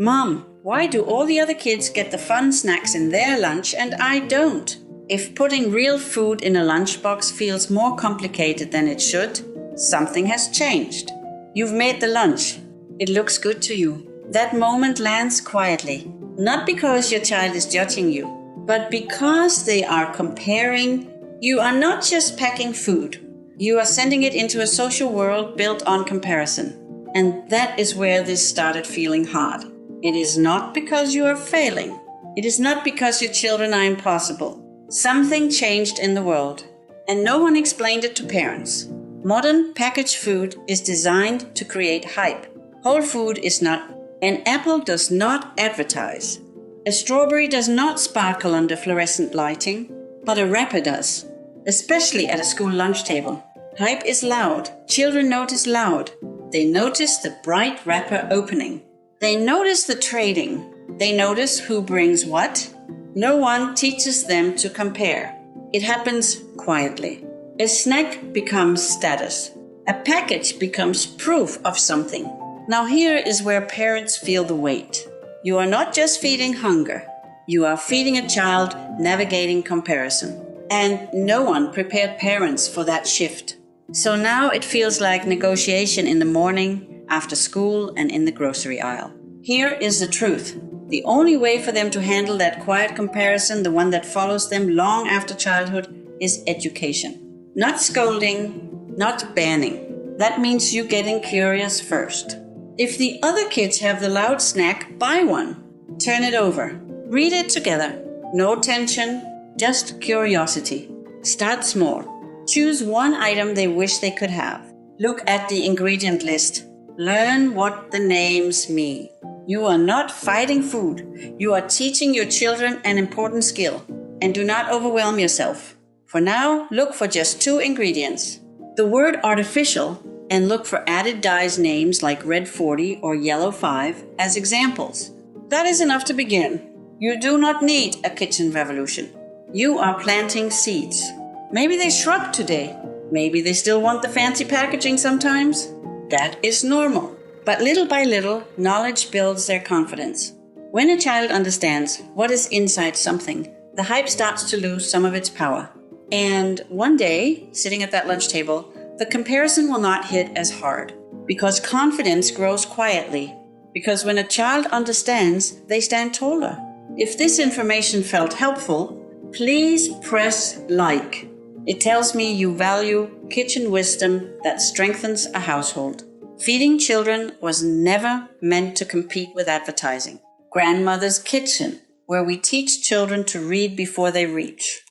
Mom, why do all the other kids get the fun snacks in their lunch and I don't? If putting real food in a lunchbox feels more complicated than it should, something has changed. You've made the lunch. It looks good to you. That moment lands quietly, not because your child is judging you, but because they are comparing. You are not just packing food. You are sending it into a social world built on comparison. And that is where this started feeling hard. It is not because you are failing. It is not because your children are impossible. Something changed in the world, and no one explained it to parents. Modern packaged food is designed to create hype. Whole food is not. An apple does not advertise. A strawberry does not sparkle under fluorescent lighting, but a wrapper does, especially at a school lunch table. Hype is loud. Children notice loud. They notice the bright wrapper opening. They notice the trading. They notice who brings what. No one teaches them to compare. It happens quietly. A snack becomes status. A package becomes proof of something. Now here is where parents feel the weight. You are not just feeding hunger. You are feeding a child navigating comparison. And no one prepared parents for that shift. So now it feels like negotiation in the morning, after school, and in the grocery aisle. Here is the truth. The only way for them to handle that quiet comparison, the one that follows them long after childhood, is education. Not scolding, not banning. That means you getting curious first. If the other kids have the loud snack, buy one. Turn it over. Read it together. No tension, just curiosity. Start small. Choose one item they wish they could have. Look at the ingredient list. Learn what the names mean. You are not fighting food. You are teaching your children an important skill. And do not overwhelm yourself. For now, look for just 2 ingredients. The word artificial, and look for added dyes names like red 40 or yellow 5 as examples. That is enough to begin. You do not need a kitchen revolution. You are planting seeds. Maybe they shrug today. Maybe they still want the fancy packaging sometimes. That is normal. But little by little, knowledge builds their confidence. When a child understands what is inside something, the hype starts to lose some of its power. And one day, sitting at that lunch table, the comparison will not hit as hard. Because confidence grows quietly. Because when a child understands, they stand taller. If this information felt helpful, please press like. It tells me you value kitchen wisdom that strengthens a household. Feeding children was never meant to compete with advertising. Grandmother's Kitchen, where we teach children to read before they reach.